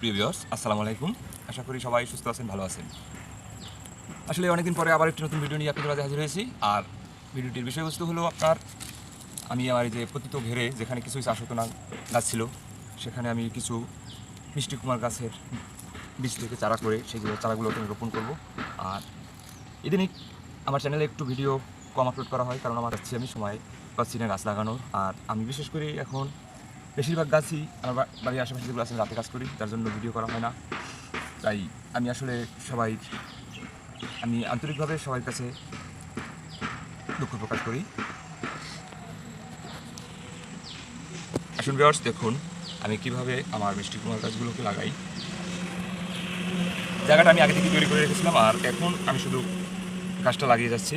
প্রিয় ভিউয়ার্স, আসসালামু আলাইকুম। আশা করি সবাই সুস্থ আছেন, ভালো আছেন। আসলে অনেকদিন পরে আবার একটি নতুন ভিডিও নিয়ে আপনাদের মাঝে হাজির হয়েছি। আর ভিডিওটির বিষয়বস্তু হলো আমি আমার এই যে পতিত ঘেরে যেখানে কিছুই চাষ হতো না গাছ ছিল, সেখানে আমি কিছু মিষ্টি কুমার গাছের বীজ থেকে চারা করে সেই চারাগুলো আমি রোপণ করব। আর ইদানিং আমার চ্যানেলে একটু ভিডিও কম আপলোড করা হয়, কারণ আমি সময় পাচ্ছি না গাছ লাগানোর। আর আমি বিশেষ করে এখন বেশিরভাগ গাছই আমার বাড়ির আশেপাশে যেগুলো আছে রাতে কাজ করি, তার জন্য ভিডিও করা হয় না। তাই আমি আসলে আমি আন্তরিকভাবে সবার কাছে দুঃখ প্রকাশ করি। আসুন ভিউয়ার্স, দেখুন আমি কিভাবে আমার মিষ্টি কুমার গাছগুলোকে লাগাই। জায়গাটা আমি আগে থেকে তৈরি করে রেখেছিলাম, আর এখন আমি শুধু গাছটা লাগিয়ে যাচ্ছি।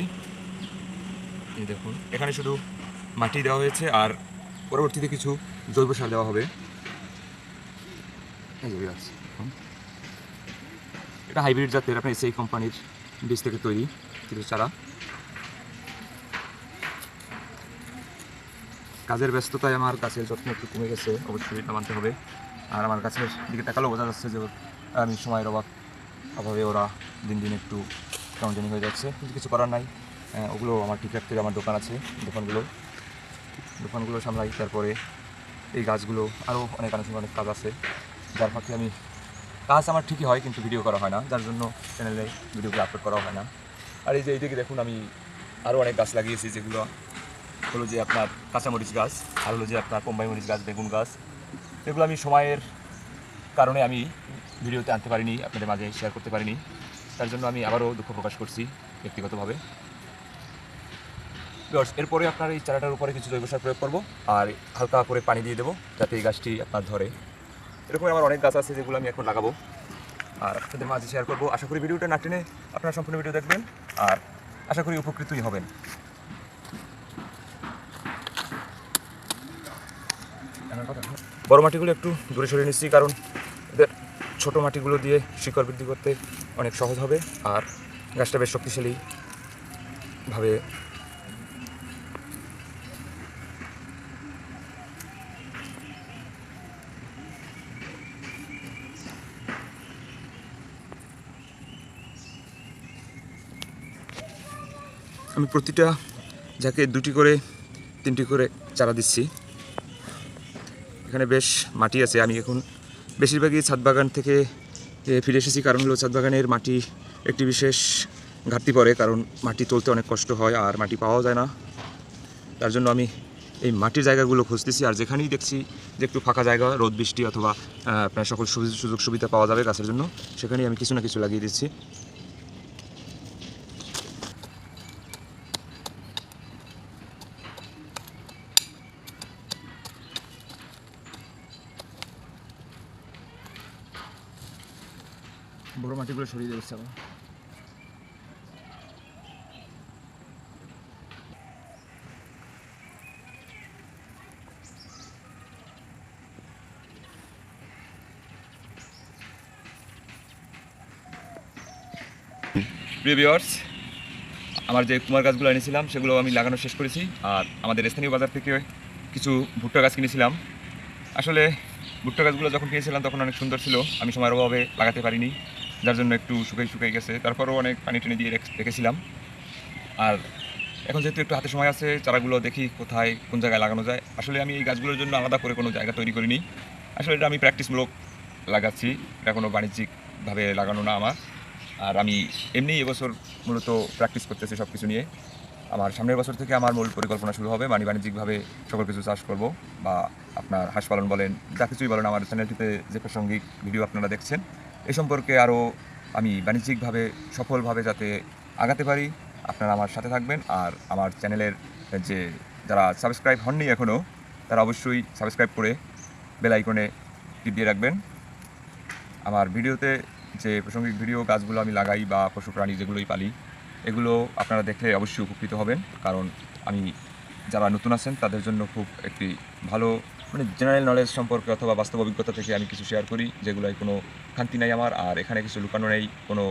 এই দেখুন, এখানে শুধু মাটি দেওয়া হয়েছে, আর পরবর্তীতে কিছু জৈব সার দেওয়া হবে। এটা হাইব্রিড জাতের আপনার সেই কোম্পানির বীজ থেকে তৈরি কিছু চারা। কাজের ব্যস্ততায় আমার গাছের যত্ন একটু কমে গেছে, অবশ্যই এটা মানতে হবে। আর আমার গাছের দিকে তাকালেও বোঝা যাচ্ছে যে আমি সময়ের অভাবে ওরা দিন দিন একটু কেমন জানি হয়ে যাচ্ছে, কিন্তু কিছু করার নাই। ওগুলো আমার ঠিক রাখতে আমার দোকান আছে, দোকানগুলো সামলাই। তারপরে এই গাছগুলো আরও অনেক অনেক কাজ আছে, যার ফাঁকে কাজ আমার ঠিকই হয়, কিন্তু ভিডিও করা হয় না, যার জন্য চ্যানেলে ভিডিওগুলো আপলোড করা হয় না। আর এই যে এইদিকে দেখুন, আমি আরও অনেক গাছ লাগিয়েছি, যেগুলো হলো যে আপনার কাঁচামরিচ গাছ, আর হলো যে আপনার বোম্বাই মরিচ গাছ, বেগুন গাছ। এগুলো আমি সময়ের কারণে আমি ভিডিওতে আনতে পারিনি, আপনাদের মাঝে শেয়ার করতে পারিনি, তার জন্য আমি আবারও দুঃখ প্রকাশ করছি ব্যক্তিগতভাবে। এরপরে আপনার এই চারাটার উপরে কিছু জৈব সার প্রয়োগ করবো, আর হালকা করে পানি দিয়ে দেবো, যাতে এই গাছটি আপনার ধরে। এরকম আমার অনেক গাছ আছে যেগুলো আমি এখন লাগাবো আর আপনাদের মাঝে শেয়ার করবো। আশা করি ভিডিওটা না টেনে আপনারা সম্পূর্ণ ভিডিও দেখবেন, আর আশা করি উপকৃতই হবেন। বড় মাটিগুলো একটু দূরে সরিয়ে নিচ্ছি, কারণ এদের ছোটো মাটিগুলো দিয়ে শিকড় বৃদ্ধি করতে অনেক সহজ হবে, আর গাছটা বেশ শক্তিশালীভাবে আমি প্রতিটা যাকে 2টি করে 3টি করে চারা দিচ্ছি। এখানে বেশ মাটি আছে। আমি এখন বেশিরভাগই ছাদ বাগান থেকে ফিরে এসেছি, কারণ হলো ছাদ বাগানের মাটি একটি বিশেষ ঘাটতি পড়ে, কারণ মাটি তুলতে অনেক কষ্ট হয় আর মাটি পাওয়াও যায় না। তার জন্য আমি এই মাটির জায়গাগুলো খুঁজতেছি, আর যেখানেই দেখছি যে একটু ফাঁকা জায়গা, রোদ বৃষ্টি অথবা আপনার সকল সুযোগ সুবিধা পাওয়া যাবে গাছের জন্য, সেখানেই আমি কিছু না কিছু লাগিয়ে দিচ্ছি। বড় মাটিগুলো সরিয়ে দিচ্ছে আবার। প্রিয় ভিউয়ার্স, আমার যে কুমার গাছগুলো এনেছিলাম সেগুলো আমি লাগানো শেষ করেছি, আর আমাদের স্থানীয় বাজার থেকে কিছু ভুট্টা গাছ কিনেছিলাম। আসলে ভুট্টা গাছগুলো যখন কিনেছিলাম তখন অনেক সুন্দর ছিল, আমি সময়ের অভাবে লাগাতে পারিনি, যার জন্য একটু শুকিয়ে গেছে। তারপরেও অনেক পানি টেনে দিয়ে রেখেছিলাম। আর এখন যেহেতু একটু হাতে সময় আছে, চারাগুলো দেখি কোথায় কোন জায়গায় লাগানো যায়। আসলে আমি এই গাছগুলোর জন্য আলাদা করে কোনো জায়গা তৈরি করিনি, আসলে এটা আমি প্র্যাকটিসমূলক লাগাচ্ছি, এটা কোনো বাণিজ্যিকভাবে লাগানো না আমার। আর আমি এমনি এবছর মূলত প্র্যাকটিস করতেছি সব কিছু নিয়ে। আমার সামনের বছর থেকে আমার মূল পরিকল্পনা শুরু হবে, বাণিজ্যিকভাবে সকল কিছু চাষ করব, বা আপনার হাঁস পালন বলেন, যা কিছুই বলেন। আমার চ্যানেলটিতে যে প্রাসঙ্গিক ভিডিও আপনারা দেখছেন, এই সম্পর্কে আরও আমি বাণিজ্যিকভাবে সফলভাবে যাতে আগাতে পারি, আপনারা আমার সাথে থাকবেন। আর আমার চ্যানেলের যারা সাবস্ক্রাইব হননি এখনও, তারা অবশ্যই সাবস্ক্রাইব করে বেল আইকনে টিপ দিয়ে রাখবেন। আমার ভিডিওতে যে প্রাসঙ্গিক ভিডিও গাছগুলো আমি লাগাই বা পশু প্রাণী যেগুলোই পালি, এগুলো আপনারা দেখলে অবশ্যই উপকৃত হবেন, কারণ আমি যারা নতুন আছেন তাদের জন্য খুব একটি ভালো জেনারেল নলেজ সম্পর্কে অথবা বাস্তব অভিজ্ঞতা থেকে আমি কিছু শেয়ার করি, যেগুলোয় কোনো খান্তি নাই আমার। আর এখানে কিছু লুকানো নেই, কোনো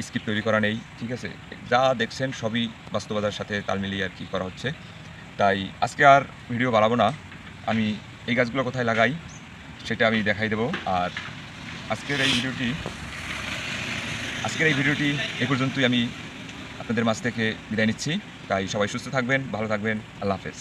স্ক্রিপ্ট তৈরি করা নেই, ঠিক আছে? যা দেখছেন সবই বাস্তবতার সাথে তাল মিলিয়ে আর কি করা হচ্ছে। তাই আজকে আর ভিডিও বাড়াবো না, আমি এই গাছগুলো কোথায় লাগাই সেটা আমি দেখাই দেবো। আর আজকের এই ভিডিওটি এই পর্যন্তই। আমি আপনাদের মাঝ থেকে বিদায় নিচ্ছি। তাই সবাই সুস্থ থাকবেন, ভালো থাকবেন। আল্লাহ হাফেজ।